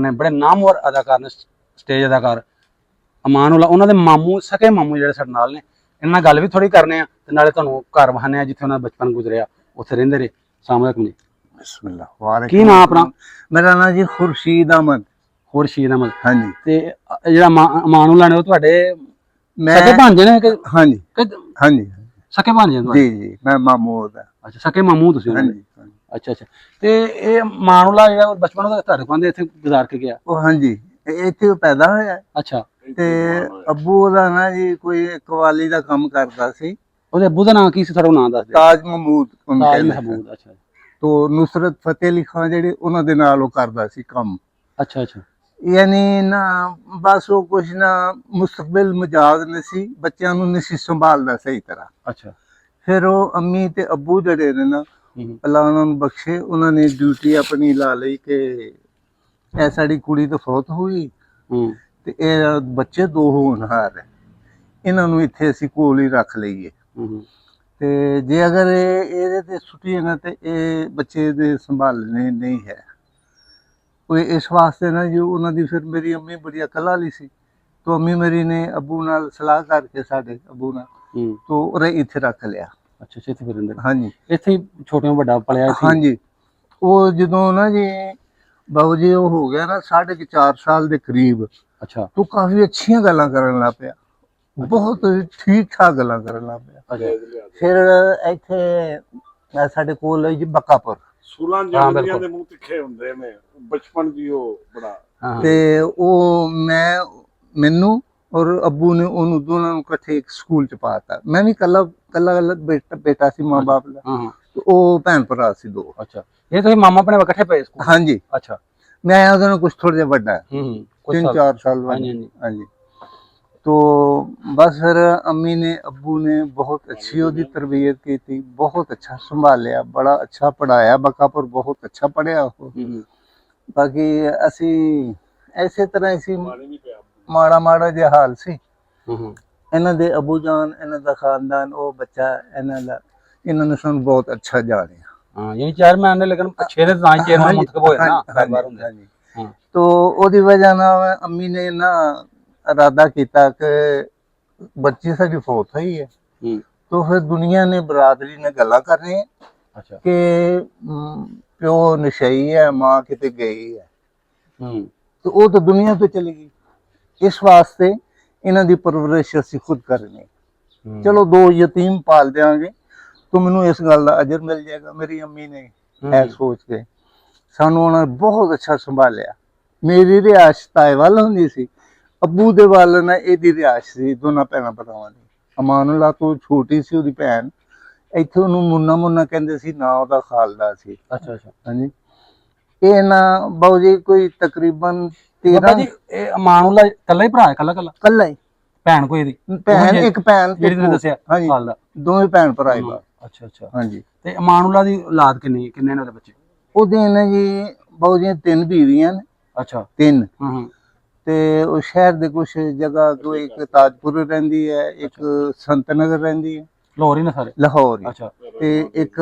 ਨੇ ਬੜੇ ਨਾਮਵਰ ਅਦਾਕਾਰ ਨੇ, ਸਟੇਜ ਅਦਾਕਾਰ ਅਮਾਨੁੱਲਾ, ਉਹਨਾਂ ਦੇ ਮਾਮੂ ਸਕੇ ਮਾਮੂ ਜਿਹੜੇ ਸਾਡੇ ਨਾਲ ਨੇ, ਇਹਨਾਂ ਨਾਲ ਗੱਲ ਵੀ ਥੋੜੀ ਕਰਨੇ ਆ ਤੇ ਨਾਲੇ ਤੁਹਾਨੂੰ ਘਰ ਵਹਾਨੇ ਆ ਜਿੱਥੇ ਉਹਨਾਂ ਦਾ ਬਚਪਨ ਗੁਜ਼ਰਿਆ, ਉੱਥੇ ਰਹਿੰਦੇ ਰਹੇ। ਅਸਲਾਮ ਵਾਲੇਕੁਮ ਜੀ। ਬਿਸਮਿल्लाह। ਵਾਲੇਕੁਮ। ਕੀ ਨਾਮ ਆਪਣਾ? ਮੇਰਾ ਨਾਮ ਜੀ ਖੁਰਸ਼ੀਦ ਅਹਿਮਦ। ਖੁਰਸ਼ੀਦ ਅਹਿਮਦ। ਹਾਂਜੀ। ਤੇ ਜਿਹੜਾ ਅਮਾਨੁੱਲਾ ਨੇ ਉਹ ਤੁਹਾਡੇ ਸਕੇ ਭਾਂਜੇ ਨੇ ਕਿ? ਹਾਂਜੀ ਹਾਂਜੀ ਸਕੇ ਭਾਂਜੇ ਨੇ ਜੀ ਜੀ, ਮੈਂ ਮਾਮੂ ਦਾ। ਅੱਛਾ, ਸਕੇ ਮਾਮੂ ਤੁਸੀਂ? ਹਾਂਜੀ। ਅੱਛਾ ਅੱਛਾ। ਤੇ ਇਹ ਅਮਾਨੁੱਲਾ ਜਿਹੜਾ ਬਚਪਨ ਉਹਦਾ ਤੁਹਾਡੇ ਕੋਲ ਇੱਥੇ ਗੁਜ਼ਾਰ ਕੇ ਗਿਆ? ਉਹ ਹਾਂਜੀ ਇੱਥੇ ਪੈਦਾ ਹੋਇਆ। ਅੱਛਾ। ਤੇ ਅੱਬੂ ਉਹਦਾ ਨਾ ਜੀ ਕੋਈ ਕਵਾਲੀ ਦਾ ਕੰਮ ਕਰਦਾ ਸੀ। ਉਹਦੇ ਅੱਬੂ ਦਾ ਨਾਮ ਕੀ ਸੀ? ਥੋੜਾ ਨਾਮ ਦੱਸ ਦਿਓ। ਤਾਜ ਮਹਿਮੂਦ। ਤਾਜ ਮਹਿਮੂਦ। ਅੱਛਾ। ਤੋ ਨੁਸਰਤ ਫਤਿਹ ਅਲੀ ਖਾਨ ਜਿਹੜੇ ਉਹਨਾਂ ਦੇ ਨਾਲ ਉਹ ਕਰਦਾ ਸੀ ਕੰਮ। ਅੱਛਾ ਅੱਛਾ। ਯਾਨੀ ਨਾ ਬਸ ਉਹ ਕੁਛ ਨਾ ਮੁਸਤਕਬਲ ਮਜਾਜ਼ ਨਹੀਂ ਸੀ, ਬੱਚਿਆਂ ਨੂੰ ਨਹੀਂ ਸੀ ਸੰਭਾਲਦਾ ਸਹੀ ਤਰ੍ਹਾਂ। ਅੱਛਾ। ਫਿਰ ਉਹ ਅੰਮੀ ਤੇ ਅੱਬੂ ਜਿਹੜੇ ਨੇ ਨਾ, ਅੱਲਾ ਉਹਨਾਂ ਨੂੰ ਬਖਸ਼ੇ, ਉਹਨਾਂ ਨੇ ਡਿਊਟੀ ਆਪਣੀ ਲਾ ਲਈ ਕਿ ਇਹ ਸਾਡੀ ਕੁੜੀ ਤਾਂ ਫੌਤ ਹੋਈ ਤੇ ਇਹ ਬੱਚੇ ਦੋ ਹੋਣਹਾਰ ਹੈ, ਇਹਨਾਂ ਨੂੰ ਇੱਥੇ ਅਸੀਂ ਕੋਲ ਹੀ ਰੱਖ ਲਈਏ। ਤੇ ਜੇ ਅਗਰ ਇਹਦੇ ਤੇ ਛੁੱਟੀ ਨਾ ਤੇ ਇਹ ਬੱਚੇ ਦੇ ਸੰਭਾਲਣੇ ਨਹੀਂ ਹੈ ਕੋਈ, ਇਸ ਵਾਸਤੇ ਨਾ ਜੀ ਉਹਨਾਂ ਦੀ ਫਿਰ ਮੇਰੀ ਅੰਮੀ ਬੜੀ ਅਕਲ ਵਾਲੀ ਸੀ। तो अम्मी मेरी ने अबू नाल सलाह करके साडे अबू नाल तो उरे इत्थे रख लिया। अच्छा, इत्थे फिर अंदर? हाँ जी, इत्थे छोटे बड़ा पलिया? हाँ जी। वो जदों ना जी बाबू जी वो हो गया ना 4.5 साल के करीब। अच्छा। तो काफी अच्छियां गल्लां करन लग पिया, बहुत ठीक ठाक गल्लां करन लग पिया। फिर इत्थे साडे कोल जी बक्कापुर सूलां जमीनियां दे मुंह तिखे हुंदे ने बचपन दी ओ बड़ा ते ओ मैं मैनू और अबू ने उन्होंने दोनों इकट्ठे एक स्कूल च पाता। मैं भी कला कला बेटा सी मां बाप दा, तो ओ भैन भरा सी दो। अच्छा, ये तो मामा अपने इकट्ठे पे स्कूल? हाँ जी। अच्छा। मैं उहदे नाल कुछ थोड़ा जिहा बड़ा है, 3-4 साल बड़ा। हाँ जी। तो बस फिर अम्मी ने अबू ने बहुत अच्छी ओदी तरबियत की थी, बहुत अच्छा संभालिया, बड़ा अच्छा पढ़ाया। बकापुर बहुत अच्छा पढ़िया। बाकी असी ऐसे तरह असी माड़ा माड़ा जिहा हाल सी। इन्हां दे अबू जान, इन्हां दा खानदान, ओ बच्चा इन्हां दा, इन्हां ने सानू बहुत अच्छा जानिया। हां, यानी चेयरमैन ने, लेकिन अच्छे ने ना चेयरमैन मुंतखब होए ना हर बार हुंदे। हां। तो ओदी वजह नाल अम्मी ने ना इरादा किया कि बच्ची साडी फौत हुई है, तो फिर दुनिया ने बरादरी ने गल्लां करनी है। अच्छा। कि प्यो नशई है, मां किते गई है। तो वो तो दुनिया तो चली गई, इस वास्ते इन्हां दी परवरिश असीं खुद करनी। चलो 2 यतीम पाल देंगे तो मैनू इस गल दा अजर मिल जाएगा। मेरी अम्मी ने ऐ सोच के सानू उन्होंने बहुत अच्छा संभालिया। मेरी रिहायश ताए वाल हुंदी सी, अबू दे वाल ना एदी रिहायश सी दोनों भैणां भरावां दी। अमानुल्ला तो छोटी सी ओदी भैन, इत्थे ओनू मुन्ना मुन्ना कहंदे सी, ना ओदा खालदा सी। अच्छा अच्छा। हाँ जी। ये ना बाबू जी कोई तकरीबन 13 जी। अमानुल्ला कल्ला ही भरा है? कल्ला कल्ला? कल्ला ही। भैन कोई दी? भैन एक भैन जेड़ी तुसीं दस्सिया खालदा? दोवें भैन भरा ही। अच्छा अच्छा। हाँ जी। ते अमानुल्ला दी औलाद किन्नी किन्ने ने ओदे बच्चे? ओदे ने जी बाबू जी 3 बीवियां ने। अच्छा। 3। ते ओ शहर दे कुछ जगह, कोई एक ताजपुर रहिंदी है, एक संत नगर रहिंदी है। लाहौर ही ने सारे? लाहौर। अच्छा। ते एक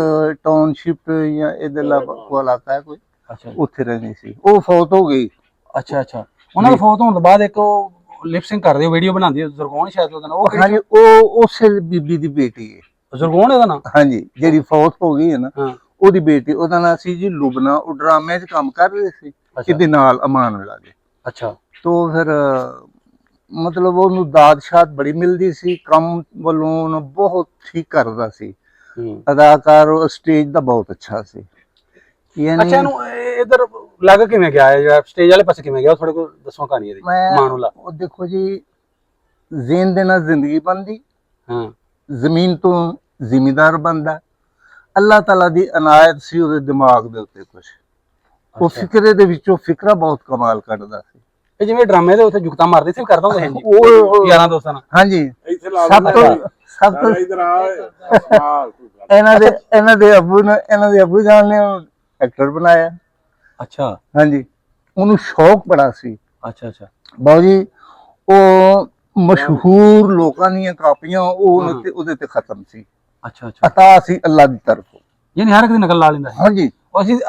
टाउनशिप या इधरला को इलाका है कोई, अच्छा, उत्थे रहंदी सी। ओ फौत हो गई। अच्छा अच्छा। उन्हां दे फौत होण तों बाद एक लिपसिंग करदे वीडियो बनांदी है जुरगोन शायद ओदा नाम? हां जी, ओ उस बीबी दी बेटी है जुरगोन ओदा नाम? हां जी, जेडी फौत हो गई है ना, ओदी बेटी, ओदा नाम सी जी लुबना। ओ ड्रामे च काम कर रही सी इहदे नाल अमानुल्ला दे। अच्छा। तो फिर मतलब ओनू दाद शाद बड़ी मिलदी सी, कम वल्लों ओनू बहुत ठीक करदा सी। अदाकार स्टेज दा बहुत अच्छा सी। अच्छा, ਇਹਨੂੰ ਇਧਰ ਲੱਗ ਕਿਵੇਂ ਗਿਆ ਹੈ? ਸਟੇਜ ਵਾਲੇ ਪਾਸੇ ਕਿਵੇਂ ਗਿਆ? ਥੋੜੇ ਕੋ ਦੱਸੋ ਕਹਾਣੀ ਇਹਦੀ। ਮਾਨੂਲਾ ਉਹ ਦੇਖੋ ਜੀ, ਜ਼ੇਨ ਦੇ ਨਾਲ ਜ਼ਿੰਦਗੀ ਬਣਦੀ। ਹਾਂ। ਜ਼ਮੀਨ ਤੋਂ ਜ਼ਿਮੀਦਾਰ ਬਣਦਾ। ਅੱਲਾਹ ਤਾਲਾ ਦੀ ਅਨਾਇਤ ਸੀ ਉਹਦੇ ਦਿਮਾਗ ਦੇ ਉੱਤੇ ਕੁਝ। ਉਹ ਫਿਕਰੇ ਦੇ ਵਿੱਚੋਂ ਫਿਕਰਾ ਬਹੁਤ ਕਮਾਲ ਕੱਢਦਾ ਸੀ। ਇਹ ਜਿਵੇਂ ਡਰਾਮੇ ਦੇ ਉੱਤੇ ਜੁਗਤਾ ਮਾਰਦੇ ਸੀ, ਕਰਦਾ ਹੁੰਦਾ ਹੈ ਜੀ ਉਹ ਯਾਰਾਂ ਦੋਸਤਾਂ ਨਾਲ? ਹਾਂਜੀ। ਸਭ ਤੋਂ ਇਧਰ ਆ ਇਹਨਾਂ ਦੇ ਅਬੂ ਜਾਨ ਨੇ एक्टर बनाया। अच्छा। हाँ जी। उन्हें शौक बड़ा सी। अच्छा अच्छा। बाबू जी वो मशहूर लोकां दी कापियां ओदे ते खत्म सी। अच्छा अच्छा। अता सी अल्लाह दी तरफ, यानी हर एक दी नकल ला लेंदा है? हाँ जी।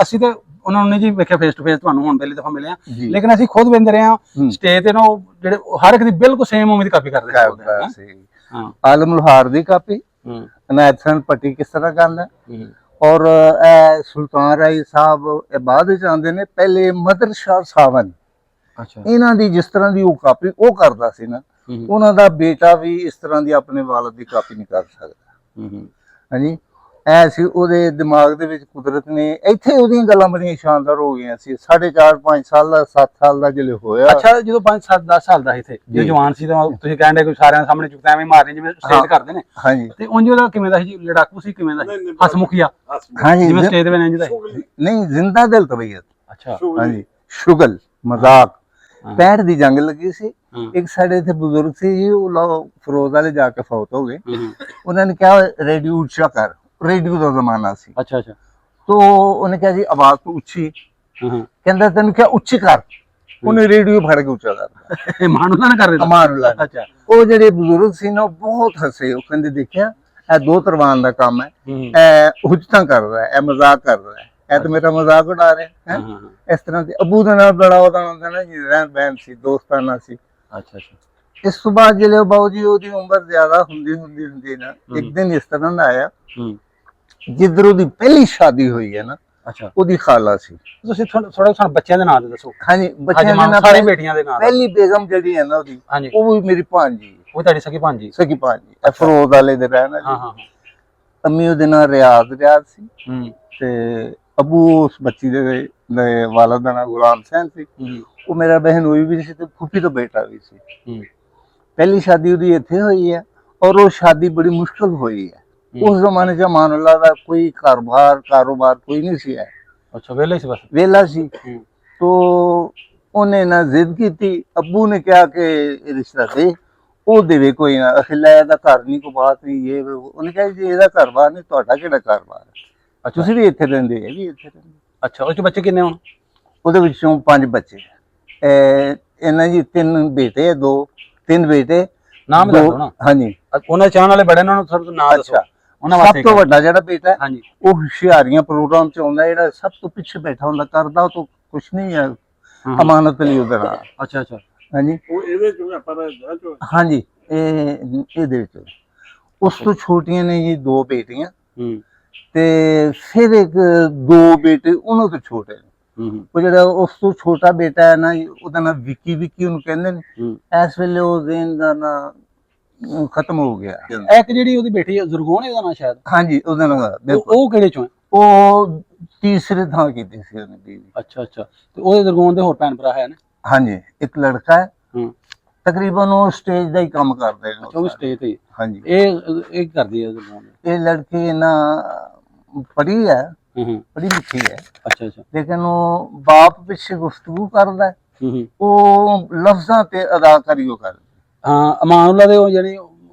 ਅਸੀਂ ਤੇ ਉਹਨਾਂ ਨੂੰ ਨਹੀਂ ਜੀ ਵੇਖਿਆ ਫੇਸ ਟੂ ਫੇਸ, ਤੁਹਾਨੂੰ ਹੁਣ ਪਹਿਲੀ ਦਫਾ ਮਿਲਿਆ, ਜੀ। ਲੇਕਿਨ ਅਸੀਂ ਖੁਦ ਵੇਂਦੇ ਰਹੇ ਹਾਂ ਸਟੇਜ ਤੇ ਨਾ, ਉਹ ਜਿਹੜੇ ਹਰ ਇੱਕ ਦੀ ਬਿਲਕੁਲ ਸੇਮ ਉਵੇਂ ਦੀ ਕਾਪੀ ਕਰਦੇ ਸੀ। ਆਲਮ ਲੋਹਾਰ ਦੀ ਕਾਪੀ, ਅਨਾਇਤ ਸਿੰਘ ਪੱਟੀ ਕਿਸ ਤਰ੍ਹਾਂ ਕਰਦਾ, ਔਰ ਇਹ ਸੁਲਤਾਨ ਰਾਏ ਸਾਹਿਬ ਇਹ ਬਾਅਦ ਵਿੱਚ ਆਉਂਦੇ ਨੇ, ਪਹਿਲੇ ਮਦਰ ਸ਼ਾਹ ਸਾਵਨ, ਇਹਨਾਂ ਦੀ ਜਿਸ ਤਰ੍ਹਾਂ ਦੀ ਉਹ ਕਾਪੀ ਉਹ ਕਰਦਾ ਸੀ ਨਾ, ਉਹਨਾਂ ਦਾ ਬੇਟਾ ਵੀ ਇਸ ਤਰ੍ਹਾਂ ਦੀ ਆਪਣੇ ਵਾਲਦ ਦੀ ਕਾਪੀ ਨਹੀਂ ਕਰ ਸਕਦਾ। ਹਾਂਜੀ, ਐ ਸੀ ਉਹਦੇ ਦਿਮਾਗ ਦੇ ਵਿੱਚ ਕੁਦਰਤ ਨੇ, ਇੱਥੇ ਉਹਦੀਆਂ ਗੱਲਾਂ ਬੜੀਆਂ ਸ਼ਾਨਦਾਰ ਹੋ ਗਈਆਂ ਸੀ। 4.5 ਸਾਲ ਦਾ 7 ਸਾਲ ਦਾ ਜਿਹੜੇ ਹੋਇਆ। ਅੱਛਾ, ਜਦੋਂ 5-7-10 ਸਾਲ ਦਾ ਇੱਥੇ ਜੇ ਜਵਾਨ ਸੀ ਤਾਂ ਤੁਸੀਂ ਕਹਿੰਦੇ ਕੋਈ ਸਾਰਿਆਂ ਸਾਹਮਣੇ ਚੁੱਕਦਾ ਐਵੇਂ ਮਾਰਨੀ ਜਿਵੇਂ ਸਟੇਜ ਕਰਦੇ ਨੇ। ਹਾਂਜੀ, ਤੇ ਉਂਝ ਉਹਦਾ ਕਿਵੇਂ ਦਾ ਸੀ ਜੀ, ਲੜਾਕੂ ਸੀ ਕਿਵੇਂ ਦਾ ਸੀ, ਹਸਮੁਖੀਆ? ਹਾਂਜੀ, ਜਿਵੇਂ ਸਟੇਜ ਤੇ ਇੰਜ ਦਾ ਨਹੀਂ, ਜ਼ਿੰਦਾ ਦਿਲ ਤਬੀਅਤ। ਅੱਛਾ, ਹਾਂਜੀ, ਸ਼ੁਗਲ ਮਜ਼ਾਕ। 65 ਦੀ ਜੰਗ ਲੱਗੀ ਸੀ, ਇੱਕ ਸਾਡੇ ਇੱਥੇ ਬਜ਼ੁਰਗ ਸੀ ਜੀ, ਉਹ ਫਿਰੋਜ਼ ਵਾਲੇ ਜਾ ਕੇ ਫੌਤ ਹੋ ਗਏ। ਉਹਨਾਂ ਨੇ ਕਿਹਾ ਰੇਡੀਓ ਉੱਚਾ ਕਰ, ਰੇਡੀਓ ਦਾ ਜ਼ਮਾਨਾ ਸੀ। ਅੱਛਾ ਅੱਛਾ, तो ਉਹਨੇ ਕਿਹਾ ਜੀ ਆਵਾਜ਼ ਤੋਂ ਉੱਚੀ, ਕਹਿੰਦਾ ਤੈਨੂੰ ਕਿਹਾ ਉੱਚੀ ਕਰ, ਉਹਨੇ ਰੇਡੀਓ ਫੜ ਕੇ ਉੱਚਾ ਕਰਤਾ। ਮਾਨੂਲਾ ਨਾ ਕਰ ਦਿੱਤਾ। ਮਾਨੂਲਾ। ਅੱਛਾ, ਉਹ ਜਿਹੜੇ ਬਜ਼ੁਰਗ ਸੀ ਨਾ ਬਹੁਤ ਹੱਸੇ, ਉਹ ਕਹਿੰਦੇ ਦੇਖਿਆ ਇਹ ਦੋ ਤਰਵਾਨ ਦਾ ਕੰਮ ਹੈ, ਇਹ ਹੁਜਤਾਂ ਕਰ ਰਿਹਾ, ਇਹ ਮਜ਼ਾਕ ਕਰ ਰਿਹਾ, ਇਹ ਤਾਂ ਮੇਰਾ ਮਜ਼ਾਕ ਉਡਾ ਰਿਹਾ ਹੈ। ਇਸ ਤਰ੍ਹਾਂ ਦੇ ਅਬੂ ਦੇ ਨਾਲ ਬੜਾ ਉਹਦਾ ਹੁੰਦਾ ਨਾ ਜੀ, ਰਹਿਣ ਬਹਿਣ ਸੀ, ਦੋਸਤਾਨਾ ਸੀ। ਅੱਛਾ ਅੱਛਾ। ਇਸ ਤੋਂ ਬਾਅਦ ਜਿਹੜੇ ਬਾਊ ਜੀ ਉਹਦੀ ਉਮਰ ਜ਼ਿਆਦਾ ਹੁੰਦੀ ਨਾ, ਇੱਕ ਦਿਨ ਇਸ ਤਰ੍ਹਾਂ ਦਾ ਆਇਆ, ਜਿੱਧਰ ਉਹਦੀ ਪਹਿਲੀ ਸ਼ਾਦੀ ਹੋਈ ਹੈ ਨਾ, ਅੱਛਾ, ਉਹਦੀ ਖਾਲਾ ਸੀ। ਤੁਸੀਂ ਥੋੜਾ ਸਾਨੂੰ ਬੱਚਿਆਂ ਦੇ ਨਾਂ ਦੱਸੋ। ਹਾਂਜੀ, ਬੱਚਿਆਂ ਦੇ ਨਾਂ, ਸਾਰੇ ਬੇਟੀਆਂ ਦੇ ਨਾਂ। ਪਹਿਲੀ ਬੇਗਮ ਜਿਹੜੀ ਹੈ ਨਾ ਉਹਦੀ, ਉਹ ਵੀ ਮੇਰੀ ਭਾਂਜੀ, ਉਹ ਤੁਹਾਡੀ ਸਕੀ ਭਾਂਜੀ? ਸਕੀ ਭਾਂਜੀ, ਫਰੋਜ਼ ਵਾਲੇ ਦੇ ਰਹਿਣਾ। ਹਾਂ ਹਾਂ। ਅੰਮੀ ਉਹਦੇ ਨਾਲ ਰਿਆਜ਼ ਸੀ, ਤੇ ਅਬੂ ਉਸ ਬੱਚੀ ਦੇ ਵਾਲਦ ਦਾ ਨਾਂ ਗੁਲਾਮ ਹੁਸੈਨ ਸੀ। ਉਹ ਮੇਰਾ ਬਹਿਨ ਹੋਈ ਵੀ ਸੀ ਤੇ ਫੁੱਫੀ ਦਾ ਬੇਟਾ ਵੀ ਸੀ। ਪਹਿਲੀ ਸ਼ਾਦੀ ਉਹਦੀ ਇੱਥੇ ਹੋਈ ਹੈ, ਔਰ ਉਹ ਸ਼ਾਦੀ ਬੜੀ ਮੁਸ਼ਕਲ ਹੋਈ ਹੈ। ਉਸ ਜ਼ਮਾਨੇ ਚ ਮਾਨੂਲਾ ਦਾ ਕੋਈ ਕਾਰੋਬਾਰ ਕੋਈ ਨਹੀਂ ਸੀ। ਅੱਛਾ, ਵੇਲਾ ਸੀ, ਬਸ ਵੇਲਾ ਸੀ। तो ਉਹਨੇ ਨਾ ਜ਼ਿੱਦ ਕੀਤੀ, ਅੱਬੂ ਨੇ ਕਿਹਾ ਕਿ ਰਿਸ਼ਤਾ ਦੇ, ਉਹ ਦੇਵੇ ਕੋਈ ਨਾ, ਅਖਿਲਾ ਇਹਦਾ ਘਰ ਨਹੀਂ ਕੋ ਬਾਤ ਨਹੀਂ, ਇਹ ਉਹਨੇ ਕਿਹਾ ਜੀ ਇਹਦਾ ਘਰ ਬਾਰ ਨਹੀਂ, ਤੁਹਾਡਾ ਕਿਹੜਾ ਘਰ ਬਾਰ ਹੈ, ਤੁਸੀਂ ਵੀ ਇੱਥੇ ਰਹਿੰਦੇ, ਇਹ ਵੀ ਇੱਥੇ ਰਹਿੰਦੇ। ਅੱਛਾ, ਉਹ ਚ ਬੱਚੇ ਕਿੰਨੇ ਹੁਣ? ਉਹਦੇ ਵਿੱਚੋਂ 5 ਬੱਚੇ, ਇਹਨਾਂ ਜੀ 3 ਬੇਟੇ, 3 ਬੇਟੇ। ਨਾਮ ਦੱਸੋ ਨਾ। ਹਾਂਜੀ, ਉਹਨਾਂ ਚਾਹਣ ਵਾਲੇ ਬੜੇ, ਉਹਨਾਂ ਨੂੰ ਸਭ ਨਾਮ ਦੱਸੋ। ਸਭ ਤੋਂ ਵੱਡਾ ਜਿਹੜਾ ਬੇਟਾ ਹੈ, ਉਹ ਹੁਸ਼ਿਆਰੀਆਂ ਪ੍ਰੋਗਰਾਮ ਚ ਆਉਂਦਾ, ਜਿਹੜਾ ਸਭ ਤੋਂ ਪਿੱਛੇ ਬੈਠਾ ਹੁੰਦਾ, ਕਰਦਾ ਉਹ ਤੋਂ ਕੁਛ ਨਹੀਂ ਹੈ, ਅਮਾਨਤ ਲਈ ਉਹਦਾ ਨਾਮ। ਅੱਛਾ ਅੱਛਾ। ਹਾਂਜੀ, ਉਹ ਇਹਦੇ ਚੋਂ ਆਪਾਂ ਚੋਂ। ਹਾਂਜੀ, ਇਹਦੇ ਵਿੱਚ। ਉਸ ਤੋਂ ਛੋਟੀਆਂ ਨੇ ਜੀ 2 ਬੇਟੀਆਂ, ਤੇ ਫਿਰ ਇੱਕ 2 ਬੇਟੇ ਉਹਨਾਂ ਤੋਂ ਛੋਟੇ ਨੇ। ਉਹ ਜਿਹੜਾ ਉਸ ਤੋਂ ਛੋਟਾ ਬੇਟਾ ਹੈ ਨਾ, ਉਹਦਾ ਨਾਮ ਵਿੱਕੀ ਉਹਨੂੰ ਕਹਿੰਦੇ ਨੇ। ਇਸ ਵੇਲੇ ਉਹ ਜ਼ੇਨ ਦਾ ਨਾਂ ਖਤਮ ਹੋ ਗਿਆ। ਇੱਕ ਜਿਹੜੀ ਉਹਦੀ ਬੇਟੀ ਜ਼ੁਰਗੋਨ ਹੈ, ਉਹਦਾ ਨਾਂ ਸ਼ਾਇਦ। ਹਾਂਜੀ, ਉਹਦਾ ਨਾਂ। ਉਹ ਕਿਹੜੇ ਚੋਂ ਹੈ? ਉਹ ਤੀਸਰੇ ਥਾਂ ਕੀਤੀ ਸੀ ਉਹਨੇ ਬੀਵੀ। ਅੱਛਾ ਅੱਛਾ। ਤੇ ਉਹਦੇ ਜ਼ੁਰਗੋਨ ਦੇ ਹੋਰ ਭੈਣ ਭਰਾ ਹੈ ਨੇ? ਹਾਂਜੀ, ਇੱਕ ਲੜਕਾ ਹੈ, ਤਕਰੀਬਨ ਉਹ ਸਟੇਜ ਦਾ ਹੀ ਕੰਮ ਕਰਦੇ ਨੇ। ਉਹ ਵੀ ਸਟੇਜ ਤੇ? ਹਾਂਜੀ। ਇਹ ਕਰਦੀ ਹੈ ਜ਼ੁਰਗੋਨ? ਇਹ ਲੜਕੀ ਨਾ ਪੜ੍ਹੀ ਹੈ, ਪੜ੍ਹੀ ਲਿਖੀ ਹੈ। ਅੱਛਾ ਅੱਛਾ। ਲੇਕਿਨ ਉਹ ਬਾਪ ਪਿੱਛੇ ਗੁਫ਼ਤਗੂ ਕਰਦਾ, ਉਹ ਲਫ਼ਜ਼ਾਂ ਤੇ ਅਦਾਕਾਰੀ ਉਹ ਕਰਦਾ। ਹਾਂ, ਅਮਾਨੁੱਲਾ ਦੇ ਉਹ ਜਿਹੜੀ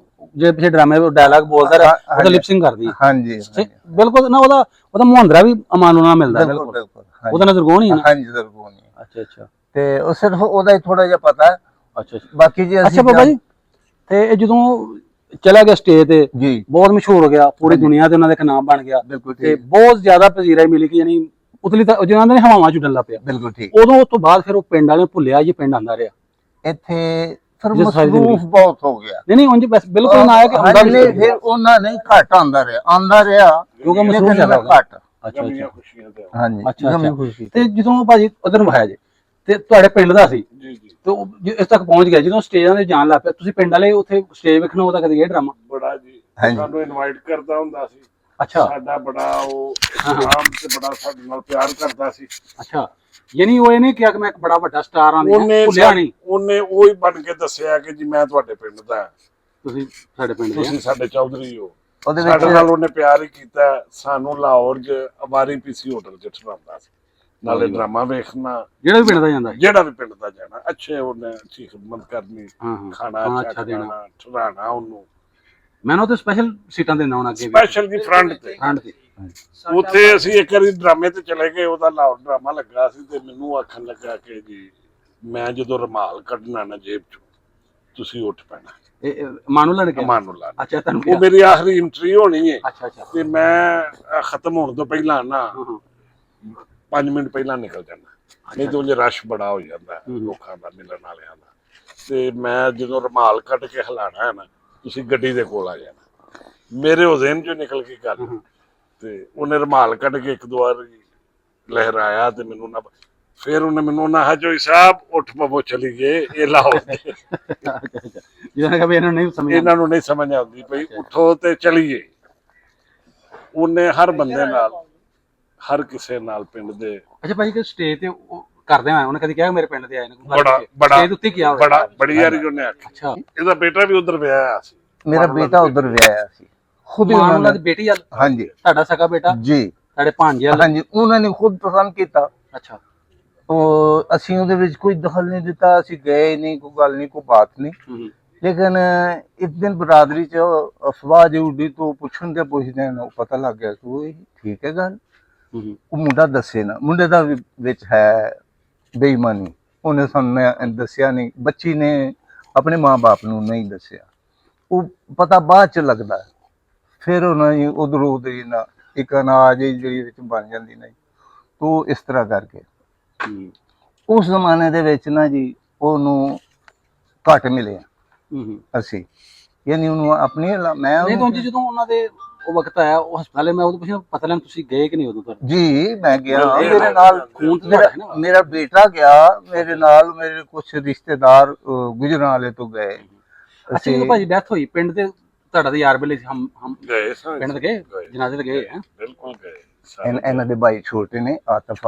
ਜੇ ਪਿੱਛੇ ਡਰਾਮੇ ਡਾਇਲੌਗ ਬੋਲਦਾ ਰਿਹਾ, ਉਹਦਾ ਲਿਪਸਿੰਗ ਕਰਦੀ। ਹਾਂਜੀ ਬਿਲਕੁਲ ਨਾ, ਉਹਦਾ ਮੁਹਾਂਦਰਾ ਵੀ ਅਮਾਨੁੱਲਾ ਨਾਲ ਮਿਲਦਾ। ਬਿਲਕੁਲ ਉਹਦਾ ਨਾਂ ਜ਼ੁਰਗੋਨ ਹੀ ਹੈ ਨਾ? ਹਾਂਜੀ, ਜ਼ੁਰਗੋਨ ਹੀ। ਅੱਛਾ ਅੱਛਾ। ਤੇ ਉਹ ਸਿਰਫ ਉਹਦਾ ਹੀ ਥੋੜਾ ਜਿਹਾ ਪਤਾ ਹੈ। ਅੱਛਾ ਅੱਛਾ। ਬਾਕੀ ਜੀ ਅੱਛਾ ਬਾਬਾ ਜੀ, ਤੇ ਇਹ ਜਦੋਂ ਚਲਾ ਗਿਆ ਸਟੇਜ ਤੇ, ਜੀ ਬਹੁਤ ਮਸ਼ਹੂਰ ਹੋ ਗਿਆ, ਪੂਰੀ ਦੁਨੀਆ ਤੇ ਉਹਨਾਂ ਦਾ ਇੱਕ ਨਾਮ ਬਣ ਗਿਆ, ਤੇ ਬਹੁਤ ਜ਼ਿਆਦਾ ਪਜ਼ੀਰਾਈ ਮਿਲੀ ਕਿ ਯਾਨੀ ਉਤਲੀ ਤਾਂ ਜਿਹਨਾਂ ਨੇ ਹਵਾਵਾਂ ਚ ਡੱਲਾ ਪਿਆ। ਬਿਲਕੁਲ ਠੀਕ। ਉਦੋਂ ਉਸ ਤੋਂ ਬਾਅਦ ਫਿਰ ਉਹ ਪਿੰਡ ਵਾਲੇ ਭੁੱਲਿਆ, ਇਹ ਪਿੰਡ ਆਂਦਾ ਰਿਹਾ ਇੱਥੇ, ਫਿਰ ਮਸਰੂਫ ਬਹੁਤ ਹੋ ਗਿਆ। ਨਹੀਂ ਉਂਝ ਬਿਲਕੁਲ ਨਾ ਆਇਆ ਕਿ ਆਉਂਦਾ ਨਹੀਂ, ਫਿਰ ਉਹਨਾਂ ਨੇ ਘੱਟ ਆਂਦਾ ਰਿਹਾ ਕਿਉਂਕਿ ਮਸਰੂਫ ਜ਼ਿਆਦਾ ਘੱਟ। ਅੱਛਾ ਅੱਛਾ। ਹਾਂਜੀ, ਅੱਛਾ। ਤੇ ਜਦੋਂ ਭਾਜੀ ਉਧਰ ਨੂੰ ਆਇਆ ਜੇ, ਤੇ ਤੁਹਾਡੇ ਪਿੰਡ ਦਾ ਸੀ, ਤੇ ਇਸ ਤੱਕ ਪਹੁੰਚ ਗਿਆ, ਜਦੋਂ ਸਟੇਜਾਂ ਤੇ ਜਾਣ ਲੱਗ ਪਿਆ, ਤੁਸੀਂ ਪਿੰਡ ਵਾਲੇ ਉੱਥੇ ਸਟੇਜ ਵੇਖਣਾ ਉਹਦਾ ਕਦੇ ਇਹ ਡਰਾਮਾ? ਬੜਾ ਜੀ, ਸਾਨੂੰ ਇਨਵਾਈਟ ਕਰਦਾ ਹੁੰਦਾ ਸੀ। ਅੱਛਾ। ਸਾਡਾ ਬੜਾ ਉਹ ਨਾਮ ਤੇ ਬੜਾ ਸਾਡੇ ਨਾਲ ਪਿਆਰ ਕਰਦਾ ਸੀ। ਅੱਛਾ, ਯਾਨੀ ਉਹ ਇਹ ਨਹੀਂ ਕਿਹਾ ਕਿ ਮੈਂ ਇੱਕ ਬੜਾ ਵੱਡਾ ਸਟਾਰ ਆਂ, ਭੁੱਲਿਆ ਨਹੀਂ। ਉਹਨੇ ਉਹ ਹੀ ਬਣ ਕੇ ਦੱਸਿਆ ਕਿ ਜੀ ਮੈਂ ਤੁਹਾਡੇ ਪਿੰਡ ਦਾ, ਤੁਸੀਂ ਸਾਡੇ ਪਿੰਡ ਦੇ, ਤੁਸੀਂ ਸਾਡੇ ਚੌਧਰੀ ਹੋ। ਸਾਡੇ ਨਾਲ ਉਹਨੇ ਪਿਆਰ ਹੀ ਕੀਤਾ। ਸਾਨੂੰ ਲਾਹੌਰ ਚ ਅਮਾਰੀ ਪੀਸੀ ਹੋਟਲ ਚ ਠਹਿਰਾਉਂਦਾ ਸੀ, ਨਾਲੇ ਡਰਾਮਾ ਵੇਖਣਾ, ਜਿਹੜਾ ਵੀ ਪਿੰਡ ਦਾ ਜਾਂਦਾ, ਅੱਛੇ ਉਹਨੇ ਅੱਛੀ ਖਿਦਮਤ ਕਰਨੀ, ਖਾਣਾ ਅੱਛਾ ਦੇਣਾ, ਠਹਿਰਾਣਾ ਉਹਨੂੰ। ਮੈਂ ਉਹ ਤੇ ਸਪੈਸ਼ਲ ਸੀਟਾਂ ਦਿੰਦਾ ਹੁਣ ਅੱਗੇ, ਸਪੈਸ਼ਲ ਦੀ ਫਰੰਟ ਤੇ। ਉੱਥੇ ਅਸੀਂ ਇੱਕ ਵਾਰੀ ਡਰਾਮੇ ਤੇ ਚਲੇ ਗਏ, ਉਹਦਾ ਲਾਹੌਰ ਡਰਾਮਾ ਲੱਗਾ ਸੀ, ਤੇ ਮੈਨੂੰ ਆਖਣ ਲੱਗਾ ਕਿ ਜੀ ਮੈਂ ਜਦੋਂ ਰੁਮਾਲ ਕੱਢਣਾ ਨਾ ਜੇਬ ਚੋਂ, ਤੁਸੀਂ ਉੱਠ ਪੈਣਾ। ਮਾਨੂਲਾ ਨੇ ਕਿਹਾ? ਮਾਨੂਲਾ। ਅੱਛਾ, ਤੁਹਾਨੂੰ ਉਹ ਮੇਰੀ ਆਖਰੀ ਐਂਟਰੀ ਹੋਣੀ ਹੈ। ਅੱਛਾ ਅੱਛਾ। ਤੇ ਮੈਂ ਖਤਮ ਹੋਣ ਤੋਂ ਪਹਿਲਾਂ ਨਾ 5 ਮਿੰਟ ਪਹਿਲਾਂ ਨਿਕਲ ਜਾਣਾ, ਨਹੀਂ ਤਾਂ ਉਹ ਰਸ਼ ਬੜਾ ਹੋ ਜਾਂਦਾ ਲੋਕਾਂ ਦਾ ਮਿਲਣ ਵਾਲਿਆਂ ਦਾ। ਤੇ ਮੈਂ ਜਦੋਂ ਰੁਮਾਲ ਕੱਢ ਕੇ ਹਿਲਾਣਾ ਹੈ ਨਾ, ਤੁਸੀਂ ਗੱਡੀ ਦੇ ਕੋਲ ਆ ਜਾਣਾ। ਮੇਰੇ ਉਹ ਜ਼ਿਹਨ ਚੋਂ ਨਿਕਲ ਗਈ ਗੱਲ, ਤੇ ਉਹਨੇ ਰੁਮਾਲ ਕੱਢ ਕੇ 1-2 ਵਾਰ ਲਹਿਰਾਇਆ ਤੇ ਮੈਨੂੰ ਨਾ, ਫਿਰ ਉਹਨੇ ਮੈਨੂੰ ਨਾ ਹਜੋਈ ਸਾਹਿਬ ਉੱਠ ਪਵੋ ਚਲੀਏ, ਇਹ ਲਾਹੌਰ ਦੇ ਇਹਨਾਂ ਨੂੰ ਨਹੀਂ ਸਮਝ ਆਉਂਦੀ ਪਈ, ਉੱਠੋ ਤੇ ਚਲੀਏ। ਉਹਨੇ ਹਰ ਬੰਦੇ ਨਾਲ, ਹਰ ਕਿਸੇ ਨਾਲ ਪਿੰਡ ਦੇ। ਅੱਛਾ ਭਾਈ, ਕਿ ਸਟੇਜ ਤੇ ਕਰਦੇ ਆ ਉਹਨੇ ਕਦੀ ਕਿਹਾ ਮੇਰੇ ਪਿੰਡ ਤੇ ਆਏ ਨੇ? ਸਟੇਜ ਉੱਤੇ ਕੀ ਬੜੀ ਵਾਰੀ ਉਹਨੇ ਆਖਿਆ। ਅੱਛਾ, ਇਹਦਾ ਬੇਟਾ ਵੀ ਉਧਰ ਵਿਆਹਿਆ ਸੀ, ਮੇਰਾ ਬੇਟਾ ਉਧਰ ਵਿਆਹਿਆ ਸੀ ਖੁਦ ਹੀ ਉਹਨਾਂ ਦੀ ਬੇਟੀ ਵੱਲ? ਹਾਂਜੀ। ਤੁਹਾਡਾ ਸਕਾ ਬੇਟਾ ਜੀ, ਤੁਹਾਡੇ ਭਾਂਜੇ ਵੱਲ? ਹਾਂਜੀ, ਉਹਨਾਂ ਨੇ ਖੁਦ ਪਸੰਦ ਕੀਤਾ। ਅੱਛਾ, ਉਹ ਅਸੀਂ ਉਹਦੇ ਵਿੱਚ ਕੋਈ ਦਖਲ ਨਹੀਂ ਦਿੱਤਾ, ਅਸੀਂ ਗਏ ਨਹੀਂ, ਕੋਈ ਗੱਲ ਨਹੀਂ, ਕੋਈ ਬਾਤ ਨਹੀਂ। ਲੇਕਿਨ ਇੱਕ ਦਿਨ ਬਰਾਦਰੀ ਚ ਅਫਵਾਹ ਜਿਹੀ ਉੱਡੀ, ਤੋਂ ਪੁੱਛਣ ਦੇ ਪੁੱਛਦੇ ਨੇ ਪਤਾ ਲੱਗ ਗਿਆ ਕਿ ਉਹ ਠੀਕ ਹੈ ਗੱਲ। ਉਹ ਮੁੰਡਾ ਦੱਸੇ ਨਾ, ਮੁੰਡੇ ਦਾ ਵਿੱਚ ਹੈ ਬੇਈਮਾਨੀ, ਉਹਨੇ ਸਾਨੂੰ ਦੱਸਿਆ ਨਹੀਂ, ਬੱਚੀ ਨੇ ਆਪਣੇ ਮਾਂ-ਬਾਪ ਨੂੰ ਨਹੀਂ ਦੱਸਿਆ, ਉਹ ਪਤਾ ਬਾਅਦ ਚ ਲੱਗਦਾ। ਫਿਰ ਉਹਨਾਂ ਨੇ ਉਧਰੋਂ ਉਧਰ ਨਾ ਇੱਕ ਅਨਾਜ ਜਿਹੜੀ ਵਿੱਚ ਬਣ ਜਾਂਦੀ ਨਾ, ਤੋ ਇਸ ਤਰ੍ਹਾਂ ਕਰਕੇ ਉਸ ਜ਼ਮਾਨੇ ਦੇ ਵਿੱਚ ਨਾ ਜੀ ਉਹਨੂੰ ਘੱਟ ਮਿਲਿਆ ਅਸੀਂ, ਯਾਨੀ ਉਹਨੂੰ ਆਪਣੀ ਮੈਂ ਨਹੀਂ ਤਾਂ ਜਦੋਂ ਉਹਨਾਂ ਦੇ ਉਹ ਵਕਤ ਆਇਆ ਉਹ ਹਸਪਤਾਲੇ, ਮੈਂ ਉਦੋਂ ਪੁੱਛਿਆ ਪਤਾ ਲੈਣ ਤੁਸੀਂ ਗਏ ਕਿ ਨਹੀਂ ਉਦੋਂ? ਜੀ ਮੈਂ ਗਿਆ, ਮੇਰੇ ਨਾਲ ਮੇਰਾ ਬੇਟਾ ਗਿਆ, ਮੇਰੇ ਨਾਲ ਮੇਰੇ ਕੁਝ ਰਿਸ਼ਤੇਦਾਰ ਗੁਜਰਾਂ ਵਾਲੇ ਤੋਂ ਗਏ। ਅੱਛਾ, ਜਦੋਂ ਭਾਜੀ ਡੈਥ ਹੋਈ ਪਿੰਡ ਦੇ ਤੁਹਾਡਾ ਤੇ ਯਾਰ ਬੇਲੇ ਹਮ ਗਏ, ਪਿੰਡ ਦੇ ਗਏ ਜਨਾਜ਼ੇ ਤੇ ਗਏ? ਬਿਲਕੁਲ ਗਏ। ਇਹਨਾਂ ਦੇ ਭਾਈ ਛੋਟੇ ਨੇ, ਆਤਫ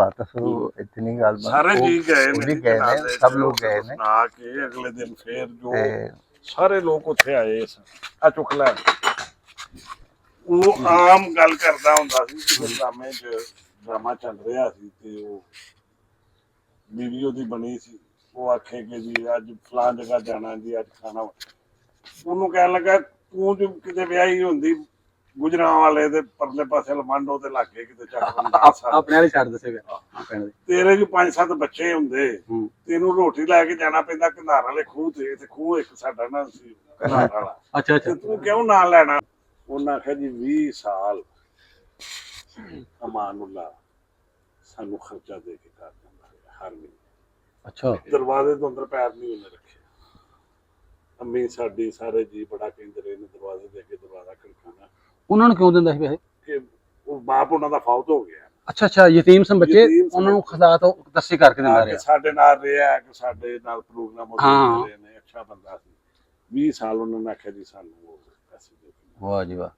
ਇਤਨੀ ਗੱਲ ਸਾਰੇ ਜੀ ਗਏ ਨੇ, ਸਭ ਲੋਕ ਗਏ ਨੇ। ਆ ਕੇ ਅਗਲੇ ਦਿਨ ਫੇਰ ਜੋ ਸਾਰੇ ਲੋਕ ਉੱਥੇ ਆਏ ਆ ਚੁੱਕ ਲੈ। ਉਹ ਆਮ ਗੱਲ ਕਰਦਾ ਹੁੰਦਾ ਸੀ ਕਿ ਡਰਾਮੇ 'ਚ ਡਰਾਮਾ ਚੱਲ ਰਿਹਾ ਸੀ ਤੇ ਉਹ ਬੀਵੀ ਉਹਦੀ ਬਣੀ ਸੀ, ਉਹ ਆਖੇ ਕਿ ਜੀ ਅੱਜ ਫਲਾਂ ਜਗ੍ਹਾ ਜਾਣਾ ਜੀ, ਅੱਜ ਖਾਣਾ। ਉਹਨੂੰ ਕਹਿਣ ਲੱਗਾ ਤੂੰ ਜੋ ਕਿਤੇ ਵਿਆਹੀ ਹੁੰਦੀ ਗੁਜਰਾਂ ਵਾਲੇ ਦੇ ਪਰਲੇ ਪਾਸੇ ਲਮੰਡੋ ਤੇ ਲਾਗੇ ਕਿਤੇ ਚੱਕ ਆਪਣੇ ਵਾਲੇ ਛੱਡ ਦੱਸੇ ਤੇਰੇ ਜੋ 5-7 ਬੱਚੇ ਹੁੰਦੇ, ਤੈਨੂੰ ਰੋਟੀ ਲੈ ਕੇ ਜਾਣਾ ਪੈਂਦਾ ਕੰਧਾਰ ਵਾਲੇ ਖੂਹ ਤੇ ਖੂਹ ਇੱਕ ਸਾਡਾ ਨਾ ਸੀ ਕੰਧਾਰ ਵਾਲਾ। ਅੱਛਾ ਅੱਛਾ, ਤੂੰ ਕਿਉਂ ਨਾ ਲੈਣਾ? ਉਹਨਾਂ ਆਖਿਆ ਜੀ 20 ਸਾਲ ਅਮਾਨੁੱਲਾ ਸਾਨੂੰ ਖਰਚਾ ਦੇ ਕੇ ਕਰ ਦਿੰਦਾ ਹਰ ਮਹੀਨੇ। ਅੱਛਾ, ਦਰਵਾਜ਼ੇ ਤੋਂ ਅੰਦਰ ਪੈਰ ਨਹੀਂ ਉਹਨੇ ਰੱਖਿਆ। ਅੰਮੀ ਸਾਡੀ ਸਾਰੇ ਜੀ ਬੜਾ ਕਹਿੰਦੇ ਰਹੇ ਨੇ ਦਰਵਾਜ਼ੇ ਦੇ ਕੇ ਦਰਵਾਜ਼ਾ ਖੜਕਾਉਣਾ। ਉਹਨਾਂ ਨੂੰ ਕਿਉਂ ਦਿੰਦਾ ਸੀ ਪੈਸੇ? ਕਿ ਉਹ ਬਾਪ ਉਹਨਾਂ ਦਾ ਫੌਤ ਹੋ ਗਿਆ। ਅੱਛਾ ਅੱਛਾ, ਯਤੀਮ ਸਨ ਬੱਚੇ, ਉਹਨਾਂ ਨੂੰ ਖੁਦਾਤ ਦੱਸੇ ਕਰਕੇ ਦਿੰਦਾ ਰਿਹਾ। ਸਾਡੇ ਨਾਲ ਰਿਹਾ ਕਿ ਸਾਡੇ ਨਾਲ ਪ੍ਰੋਗਰਾਮ ਹੋ ਰਹੇ ਨੇ, ਅੱਛਾ ਬੰਦਾ ਸੀ। 20 ਸਾਲ ਉਹਨਾਂ ਨੇ ਆਖਿਆ ਜੀ ਸਾਨੂੰ ਉਹ ਪੈਸੇ ਦੇ। ਵਾਹ ਜੀ ਵਾਹ,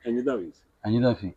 ਇੰਜ ਦਾ ਵੀ ਸੀ। ਇੰਜ ਦਾ ਸੀ।